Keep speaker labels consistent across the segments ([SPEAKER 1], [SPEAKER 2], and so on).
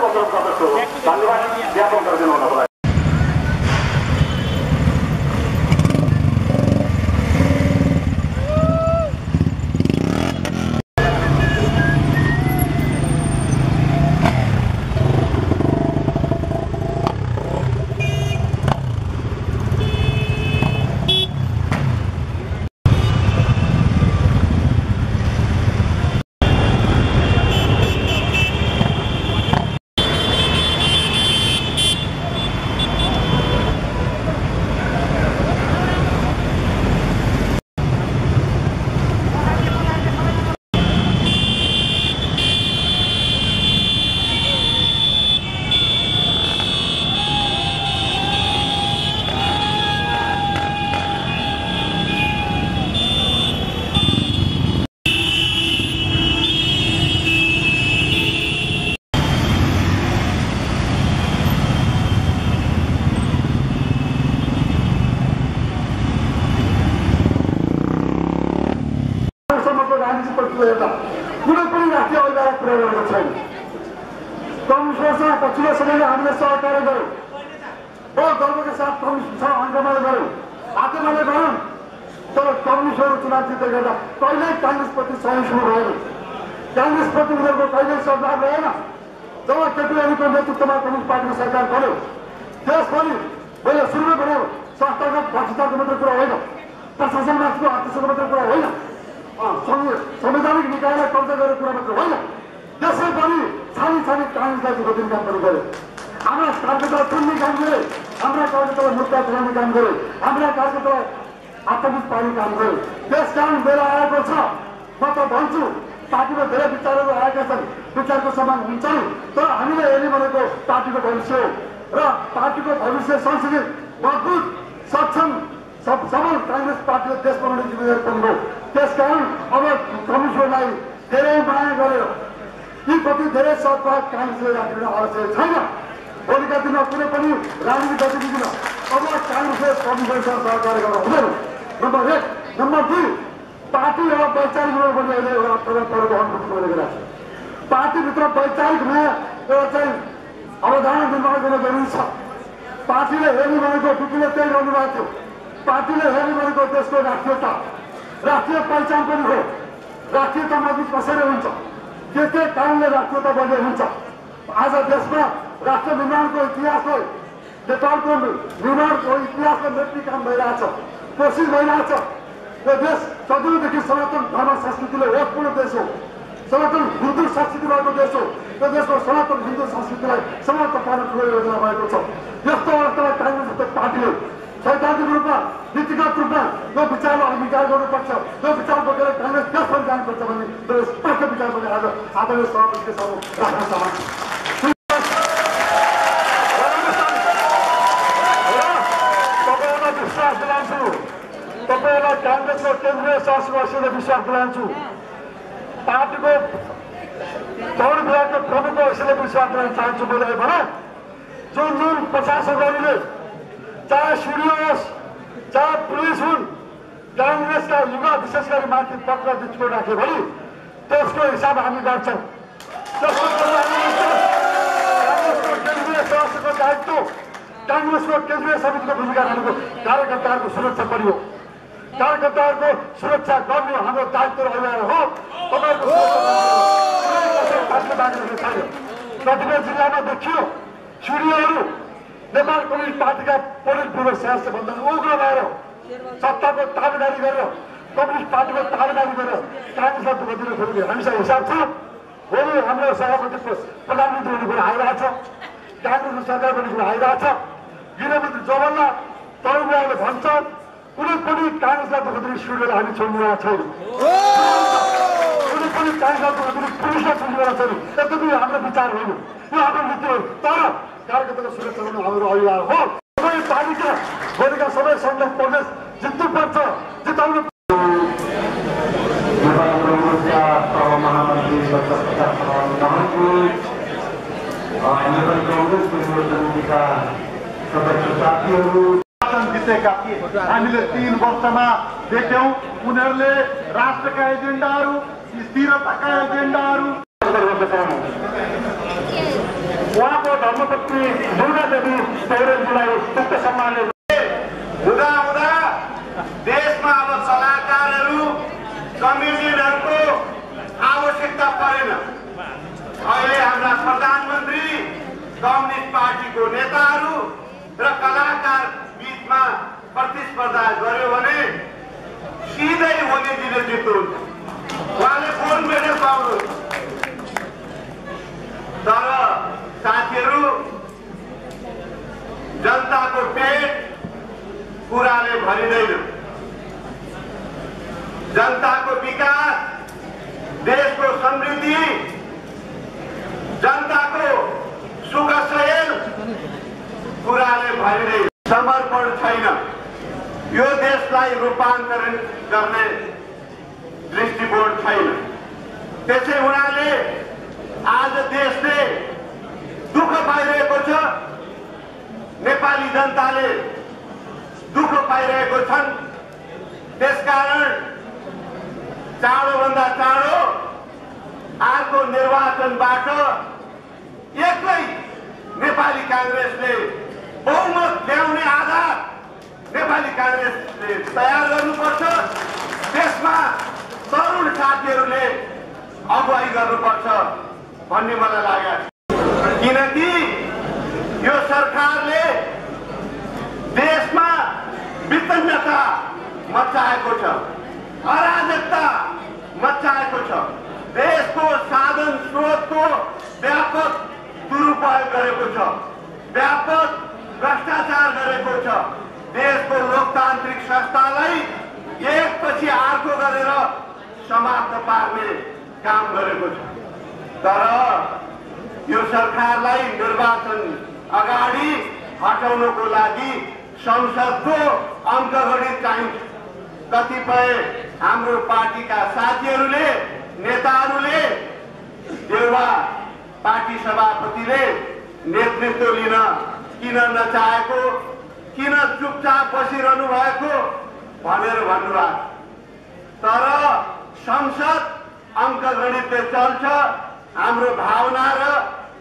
[SPEAKER 1] अनुरोध गर्दछु। धन्यवाद। ज्ञापन गरिदिनु होला। कुनै पनि राष्ट्रिय अभिभावक पुरा गरेको छैन। कम्युनिस्टसँग पछिल्लो समयमा हामीले सहकार्य गऱ्यौँ, बहुत गर्वका साथ कम्युनिस्टसँग अङ्कमाले गऱ्यौँ, हातेमाले गऱ्यौँ। तर कम्युनिस्टहरू चुनाव जित्दै गर्दा कहिल्यै काङ्ग्रेसप्रति सहिष्णु भएन, काङ्ग्रेसप्रति उनीहरूको कहिल्यै सद्भाव रहेन। जब केपी ओलीको नेतृत्वमा कम्युनिस्ट पार्टीको सरकार बन्यो, त्यसपछि मैले सुरुमै बनायो संस्थागत भ्रष्टाचारको मात्रै कुरा होइन, प्रशासनमाथिको हस्तक्षेपको मात्रै कुरा होइन, संवैधानिक निकायलाई कब्जा गरेर कुरा मात्र होइन, त्यसै पनि छानी छानी काङ्ग्रेसलाई दुःख दिने काम पनि गरे। हाम्रा कार्यकर्तालाई चुन्ने काम गरे, हाम्रा कार्यकर्तालाई मुद्दा चलाउने काम गरे, हाम्रा कार्यकर्तालाई आतङ्कित पार्ने काम गरे। त्यसकारण बेला आएको छ। म त भन्छु पार्टीमा धेरै विचारहरू आएका छन्, विचारको समान हुन्छन्, तर हामीले हेर्ने भनेको पार्टीको भविष्य हो र पार्टीको भविष्य संसदीय मजबुत सक्षम सबल काङ्ग्रेस पार्टीले देश बनाउने जिम्मेदारी पनि हो। त्यसकारण अब कम्युनिस्टहरूलाई धेरै माया गरेर यी प्रति धेरै सद्भाव काङ्ग्रेसले राखिदिन आवश्यक छैन। भोलिका दिनमा कुनै पनि राजनीतिक गतिविधिमा अब काङ्ग्रेसले कम्युनिस्टसँग सहकार्य गर्न हुँदैन। नम्बर 1। नम्बर 2, पार्टी एउटा वैचारिक रूपमा पनि अहिले एउटा परको अनुभूति गरेको छ। पार्टीभित्र वैचारिकमा एउटा चाहिँ अवधारणा निर्माण गर्न जरुरी छ। पार्टीले हेर्ने भनेको टुकीले त्यही गर्नुभएको थियो। पार्टीले हेर्ने भनेको देशको राष्ट्रियता, राष्ट्रिय पहिचान पनि हो। राष्ट्रियता मजबुत कसरी हुन्छ, के कारणले राष्ट्रियता बलियो हुन्छ। आज देशमा राष्ट्र निर्माणको इतिहासलाई, नेपालको निर्माणको इतिहासलाई मेट्ने काम भइरहेछ, कोसिस भइरहेछ। यो देश सदियौँदेखि सनातन धर्म संस्कृतिले ओतपूर्ण देश हो, सनातन हिन्दू संस्कृति भएको देश हो। यो देशको सनातन हिन्दू संस्कृतिलाई समाप्त पार्न ठुलो योजना भएको छ। यस्तो अवस्थामा काङ्ग्रेस जस्तो पार्टीले सैद्धान्तिक रूपमा, नीतिगत रूपमा यो विचारलाई अंगीकार गर्नुपर्छ। यो विचार बोकेर काङ्ग्रेस देशभरि जानुपर्छ भन्ने मेरो स्पष्ट विचार पनि आज आदरणीय सभापतिको सामु राख्न चाहन्छु। तपाईँहरूलाई विश्वास दिलाउँछु, तपाईँहरूलाई काङ्ग्रेसको केन्द्रीय सदस्यले विश्वास दिलाउँछु, पार्टीको चौर विभागको प्रमुखको हैसियतले विश्वास दिलाउन चाहन्छु। मैले भने जुन 50 अगाडिले चाहे सूर्य होस्, चाहे पुलिस हुन्, काङ्ग्रेसका युवा विशेष गरी माथि पक्र बिचको राख्यो भने त्यसको हिसाब हामी गर्छौँ। काङ्ग्रेसको केन्द्रीय सदस्यको दायित्व, काङ्ग्रेसको केन्द्रीय समितिको भूमिका रहेको कार्यकर्ताहरूको सुरक्षा पनि हो। कार्यकर्ताहरूको सुरक्षा गर्ने हाम्रो दायित्व रहेको हो। तपाईँहरूको छैन। कतिपय जिल्लामा देखियो सूर्यहरू नेपाल कम्युनिस्ट पार्टीका पोलिट ब्युरो सदस्यभन्दा उग्र भएर सत्ताको ताबेदारी गरेर, कम्युनिस्ट पार्टीको ताबेदारी गरेर काङ्ग्रेसलाई दुःख दिन खोज्ने हामीसँग हिसाब छ। भोलि हाम्रो सभापति प्रधानमन्त्री हुने कुरा आइरहेको छ, काङ्ग्रेसको सरकार बन्ने कुरा आइरहेको छ। गृहमन्त्री जवाहरलाल नेहरूले भन्छ कुनै पनि काङ्ग्रेसलाई दुःख दिने सूर्यलाई हामी छोड्नेवाला छैन, कुनै पनि काङ्ग्रेसलाई दुःख दिने पुलिसलाई छोड्नेवाला छैन। यद्यपि हाम्रो विचार होइन, यो हाम्रो नीति हो, तर कार्यकर्ताको सुरक्षा गर्नु हाम्रो अभियान हो। सबै पार्टीका भोलिका सबै संघर्ष प्रदेश जित्नुपर्छ, जिताउनु। महामन्त्री साथीहरू जितेका थिए। हामीले 3 वर्षमा देख्यौँ उनीहरूले राष्ट्रका एजेन्डाहरू, स्थिरताका एजेन्डाहरू धर्मपत्नी दुर्गादेवी पौडेलजीलाई उक्त सम्मानले
[SPEAKER 2] हुँदा हुँदा देशमा अब कलाकारहरू कमेडियनहरूको आवश्यकता परेन। अहिले हाम्रा प्रधानमन्त्री कम्युनिस्ट पार्टीको नेताहरू र कलाकार बीचमा प्रतिस्पर्धा गर्यो भने सिधै ओलीजीले जित्नुहुन्छ, उहाँले गोल्ड मेडल पाउनुहुन्छ। तर साथीहरू, जनताको पेट कुराले भरिँदैन। जनताको विकास, देशको समृद्धि, जनताको सुख सयल कुराले भरिँदैन। समर्पण छैन। यो देशलाई रूपान्तरण गर्ने दृष्टिकोण छैन। त्यसै हुनाले आज देशले दुःख पाइरहेको छ, नेपाली जनताले दुःख पाइरहेको छन्। त्यसकारण चाँडोभन्दा चाँडो अर्को निर्वाचनबाट एक्लै नेपाली कांग्रेसले बहुमत ल्याउने आधार नेपाली कांग्रेसले तयार गर्नुपर्छ। त्यसमा तरुण साथीहरूले अगुवाई गर्नुपर्छ भन्ने मलाई लाग्यो। किनकि यो सरकारले देशमा वितन्नता मचाएको छ, अराजकता मचाएको छ, देशको साधन स्रोतको व्यापक दुरुपयोग गरेको छ, व्यापक भ्रष्टाचार गरेको छ, देशको लोकतान्त्रिक संस्थालाई एकपछि अर्को गरेर समाप्त पार्ने काम गरेको छ। तर यो सरकारलाई निर्वाचन अगाडि हटाउनको लागि संसदको अङ्कगणित चाहिन्छ। कतिपय हाम्रो पार्टीका साथीहरूले, नेताहरूले, देउवा पार्टी सभापतिले नेतृत्व लिन किन नचाहेको, किन चुपचाप बसिरहनु भएको भनेर भन्नुभयो। तर संसद अङ्कगणितले चल्छ, हाम्रो भावना र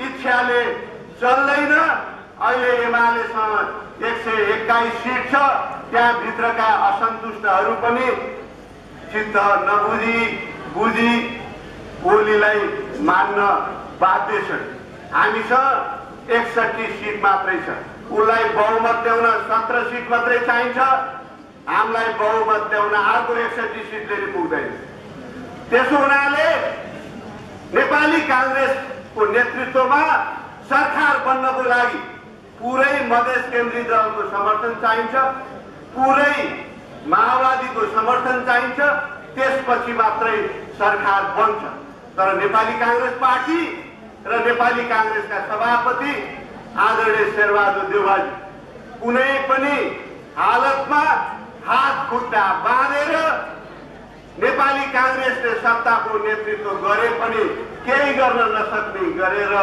[SPEAKER 2] इच्छाले चल्दैन। अहिले एमालेसँग 121 सीट छ, त्यहाँभित्रका असन्तुष्टहरू पनि चित्त बुझी ओलीलाई मान्न बाध्य छन्। हामीसँग 61 सीट मात्रै छ, उसलाई बहुमत ल्याउन 17 सीट मात्रै चाहिन्छ। हामीलाई बहुमत ल्याउन अर्को 61 सीटले पुग्दैन। त्यसो हुनाले नेपाली कांग्रेसको नेतृत्वमा सरकार बन्नको लागि पुरै मधेस केन्द्रीय दलको समर्थन चाहिन्छ, पुरै माओवादीको समर्थन चाहिन्छ। त्यसपछि मात्रै सरकार बन्छ। तर नेपाली कांग्रेस पार्टी र नेपाली कांग्रेसका सभापति आदरणीय शेरबहादुर देउवाजी कुनै पनि हालतमा हात खुट्टा बाँधेर नेपाली कांग्रेसले सत्ताको नेतृत्व गरे पनि केही गर्न नसक्ने गरेर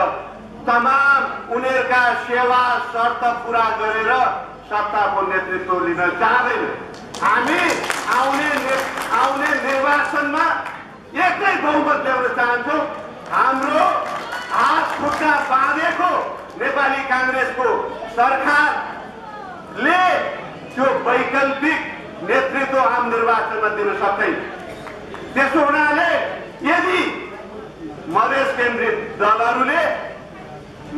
[SPEAKER 2] तमाम उनीहरूका सेवा शर्त पूरा गरेर सत्ताको नेतृत्व लिन चाहँदैन। हामी आउने निर्वाचनमा एक्लै बहुमत ल्याउन चाहन्छौँ। हाम्रो हात खुट्टा बाँधेको नेपाली कांग्रेसको सरकारले त्यो वैकल्पिक नेतृत्व आम निर्वाचनमा दिन सक्दैन। त्यसो हुनाले यदि मधेस केन्द्रित दलहरूले,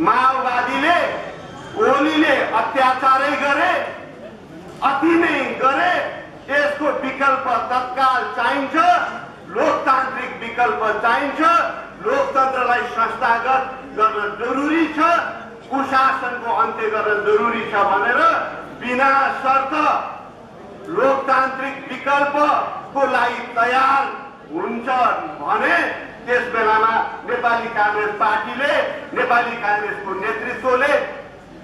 [SPEAKER 2] माओवादीले, ओलीले अत्याचारै गरे, अति नै गरे, यसको विकल्प तत्काल चाहिन्छ। लोकतान्त्रिक विकल्प चाहिन्छ। लोकतन्त्रलाई संस्थागत गर्न जरुरी छ, कुशासनको अन्त्य गर्न जरुरी छ भनेर बिना शर्त लोकतान्त्रिक विकल्पको लागि तयार हुन्छ भने त्यस बेलामा नेपाली कांग्रेस पार्टीले, नेपाली कांग्रेसको नेतृत्वले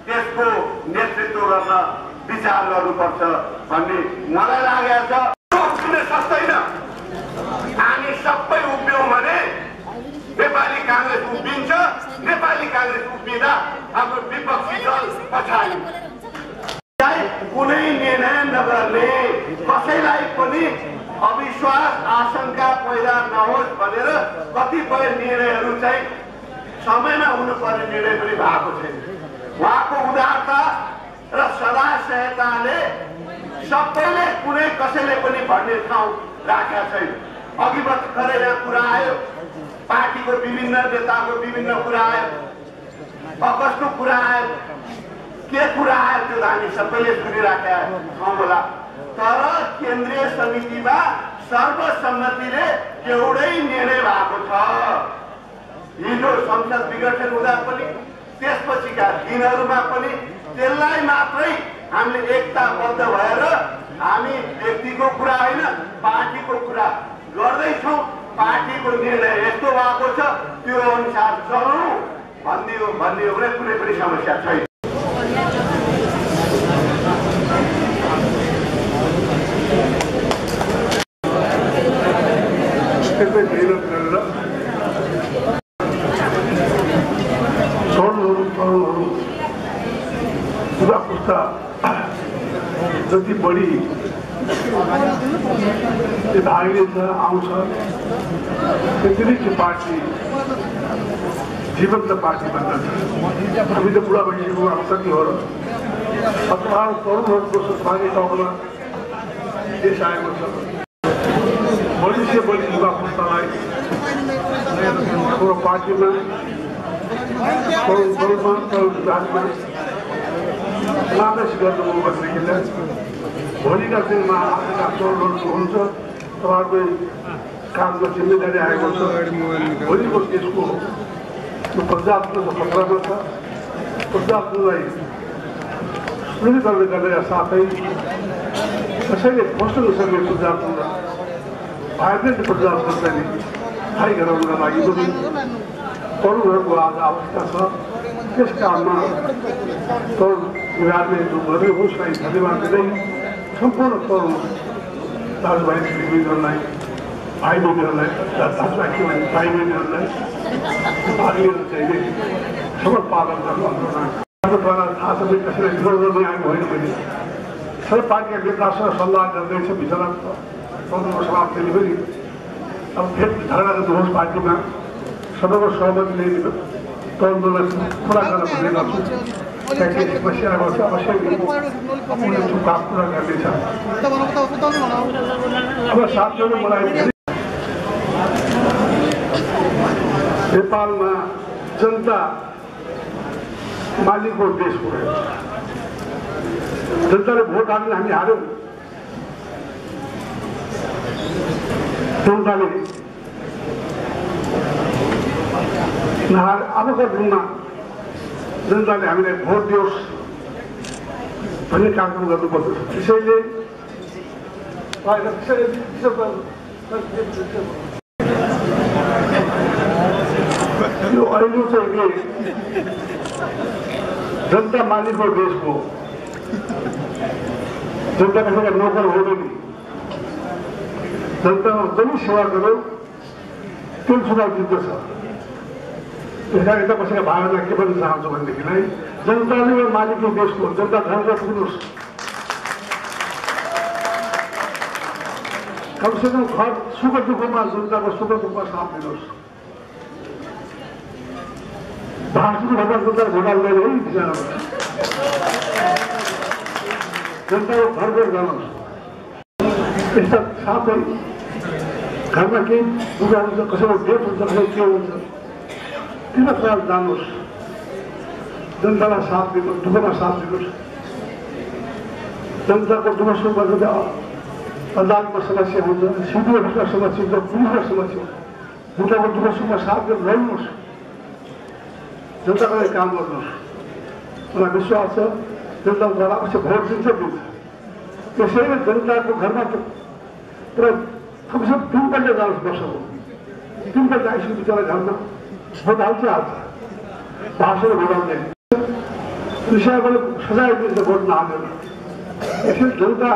[SPEAKER 2] त्यसको नेतृत्व गर्न विचार गर्नुपर्छ भन्ने मलाई लागेको छ। उभिन सक्दैन। हामी सबै उभियौँ भने नेपाली कांग्रेस उभिन्छ। नेपाली कांग्रेस उभिँदा हाम्रो विपक्षी दल पछाडि कुनै निर्णय नगर्ने, कसैलाई पनि अविश्वास आशंका पैदा नहोस् भनेर कतिपय निर्णयहरू चाहिँ समयमा हुनुपर्ने निर्णय पनि भएको छैन। उहाँको उदारता र सदा सहायताले सबैले कुनै कसैले पनि भन्ने ठाउँ राखेका छैन। अघि भर्खरै यहाँ कुरा आयो, पार्टीको विभिन्न नेताको विभिन्न कुरा आयो, कस्तो कुरा आयो, के कुरा आयो त्यो हामी सबैले सुनिराखेका छौँ होला। तर केन्द्रीय समितिमा सर्वसम्मतिले एउटै निर्णय भएको छ। हिजो संसद विघटन हुँदा पनि त्यसपछिका दिनहरूमा पनि त्यसलाई मात्रै हामीले एकताबद्ध भएर हामी व्यक्तिको कुरा होइन पार्टीको कुरा गर्दैछौँ। पार्टीको निर्णय यस्तो भएको छ त्यो अनुसार चलौँ भन्ने हो भने कुनै पनि समस्या छैन।
[SPEAKER 3] पूरा पुस्ता जति बढी भागिन्छ आउँछ त्यति नै त्यो पार्टी जीवन्त पार्टी भन्दछ। हामी त बुढा भइसकेको अब कति हो र अथवा तरुणहरूको सहभागी ठाउँमा देश आएको छ। बढी से बढी युवा पुस्तालाई हाम्रो पार्टीमा विभागमा समावेश गर्नु भनेदेखिलाई भोलिका दिनमा आजका तरुणहरू हुन्छ तपाईँहरूकै कामको जिम्मेदारी आएको छ। भोलिको देशको त्यो प्रजातन्त्र खतरामा छ। प्रजातन्त्रलाई सुदृढ गर्नका साथै कसैले खोज्न नसक्ने प्रजातन्त्र भाइब्रेन्ट प्रजातन्त्रलाई स्थायी गराउनका लागि पनि तरुणहरूको आज आवश्यकता छ। त्यस काममा तरुण विभागले जो गरेको उसलाई धन्यवाद दिँदै सम्पूर्ण तरुण दाजुभाइ दिदीबहिनीहरूलाई भाइ बहिनीहरूलाई दाजुभाइ के भने भाइ बहिनीहरूलाई भाग लिएर चाहिने सबै पालन गर्नु अनुरोध थाहा छ कसैलाई विरोध गर्ने आएको होइन। मैले सबै पार्टीका नेतासँग सल्लाह गर्दैछ भित्र तरुणको समाप्तिले पनि अब फेरि झगडा गर्नुहोस् पार्टीमा सबैको सहमतिले तरुणलाई पुरा गर्न भन्ने गर्छु। त्यहाँदेखि समस्या आएको छ अवश्य काम पुरा गर्नेछ। अब साथीहरू मलाई नेपालमा जनता मालिकको देश हो। जनताले भोट हाल्ने हामी हाल्यौँ। जनताले अबको दिनमा जनताले हामीलाई भोट दियोस् भन्ने कार्यक्रम गर्नुपर्छ। त्यसैले यो अहिले चाहिँ जनता मालिकको देशको जनता कसैका नोकर हुँदैन। जनतामा जति सेवा गर्यो त्यो चुनाव जित्दछ। त्यस कारण यता कसैका भावना के भन्न चाहन्छु भनेदेखिलाई जनताले मालिकको देशको जनता घरमा पुग्नुहोस्। कमसेकम घर सुख दुःखमा जनताको सुख दुःखमा साथ दिनुहोस्। भाषण भएर जनता घोटाल्दैन है विचारमा जनताको घर घर जानुहोस्। यस्ता साथै घरमा केही दुःख हुन्छ कसैको डेथ हुन्छ कसै के हुन्छ तिनीहरूमा जानुहोस्। जनतालाई साथ दिनुहोस् दुःखमा साथ दिनुहोस्। जनताको दुःख सुखमा जति अदालतमा समस्या हुन्छ सिडिओका समस्या हुन्छ पुलिसको समस्या हुन्छ जनताको दुःख सुखमा साथ दिएर लड्नुहोस्। जनताको लागि काम गर्नुहोस्। मलाई विश्वास छ जनताद्वारा अवश्य भोट दिन्छ। त्यसैले जनताको घरमा पुरा कमसेकम 3 पल्ट जानुहोस् वर्षको 3 पल्ट आइसक्यो बिचरा घरमा भोट हाल्छ भाषण भोटाल्दैन विषयबाट सजाय दिन्छ भोट नहालेर। यसैले जनता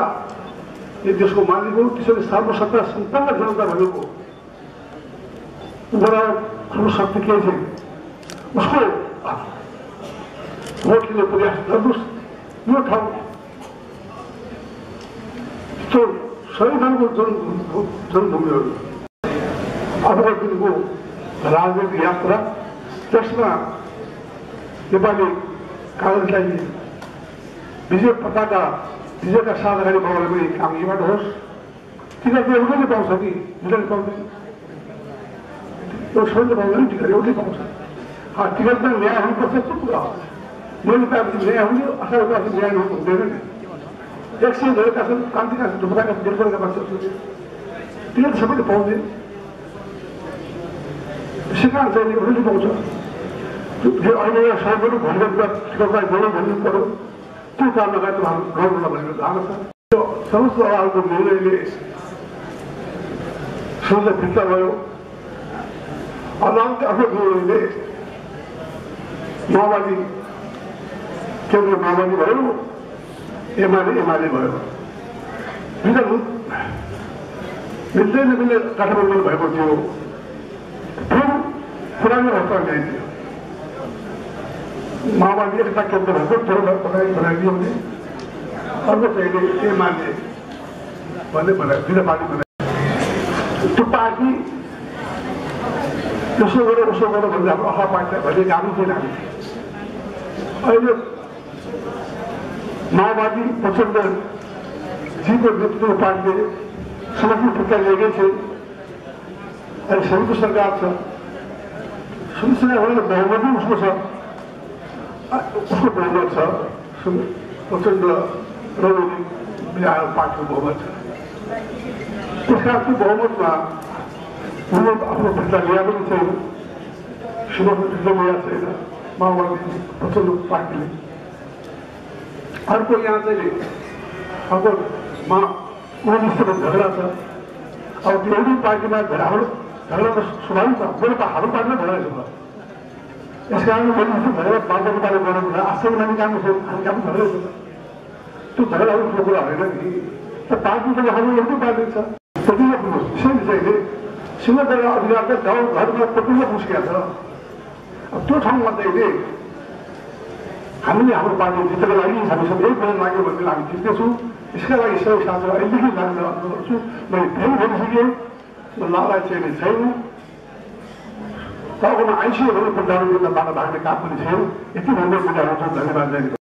[SPEAKER 3] यो देशको मालिक हो। त्यसैले सर्वसत्ता सम्पन्न जनता भनेको उबाट ठुलो शक्ति के छैन। उसको भोट लिने प्रयास गर्नुहोस्। यो ठाउँ त्यो संविधानको जन्मभूमिहरू अबको दिनको राजनीतिक यात्रा त्यसमा नेपाली काङ्ग्रेसलाई विजय पताका विजयका साथ अगाडि बढाउने पनि काम यहीँबाट होस्। टिकट एउटैले पाउँछ कि दुईले पाउँदैन, एउटा सबैले पाउँदैन टिकट, एउटै पाउँछ। टिकटमा न्याय हुनुपर्छ त्यो कुरा हो। मैले पाएपछि न्याय हुने, असार पाएपछि न्याय हुँदैन नि। एक्सिडेन्ट भएका छन्, क्रान्तिका छन्, ढुक्काका जेल परेका मान्छेहरू टिकट सबैले पाउँदैन। त्यसै कारण चाहिँ एउटैले पाउँछ। अहिले सबैले भनेर टिकटलाई बोल्नु भन्नु पऱ्यो, त्यो काम लगाएर गर्नु भनेर धारणा छ। त्यो समस्त अभावको निर्णयले सोझ फिर्ता भयो। अदालतको अर्को निर्णयले माओवादी केन्द्र माओवादी भयो, एमाले भयो। दुईटा मिल्दै नमिल्ने गठबन्धन भएको थियो। त्यो पुरानो अवस्था ल्याइदियो। माओवादी एकता केन्द्र भएको थोरै बनाइदियो भने अर्को चाहिँ एमाले भन्ने बनायो, दुईटा पार्टी बनायो। त्यो पार्टी यसो गरेर उसो गरेर भन्दा हाम्रो अखा पार्टीलाई भन्ने गाह्रो थिएन हामी। अहिले माओवादी प्रचण्डजीको नेतृत्वको पार्टीले समर्थन फिर्ता लिएकै थियो। अहिले संयुक्त सरकार छ, संयुक्त सरकार भनेर बहुमत पनि उसको छ, उसको बहुमत छ। प्रचण्ड र बिहार पार्टीको बहुमत छ। त्यस कारण त्यो बहुमतमा उनीहरू आफ्नो फिर्ता ल्या पनि छैन, समर्थन फिर्ता ल्याएको छैन माओवादी प्रचण्ड पार्टीले। अर्को यहाँ चाहिँ अर्को उनीस्तको झगडा छ। अब त्यो एउटै पार्टीमा हाम्रो झगडाको स्वाभाविक छ। मेरो हाम्रो पार्टीमा झगडा छ। यस कारण मैले झगडा बालको पार्टी बनाउनु आजसम्म हामी काम छ, हामी काम झगडा छ। त्यो झगडा ठुलो कुरा होइन नि। त्यो पार्टीको हाम्रो एउटै पार्टी छ। प्रतिमा पुरुष चाहिँ सिंहदरबार अधिकारका गाउँ घरमा प्रतिमा पुस्किया छ। अब त्यो ठाउँमा चाहिँ हामीले हाम्रो पार्टी जित्नको लागि हामीसँग यही plan लाग्यो भने हामी जित्नेछौँ। यसका लागि सबै साथीहरू अहिलेदेखि लाग्ने अनुरोध गर्छु। मैले धेरै भनिसकेँ, लालाई चाहिँ छैन। तपाईँकोमा आइसियो भने पन्डाहरू बाटो भाग्ने काम पनि छैन। यति भन्दै बिदा हुन्छौँ। धन्यवाद।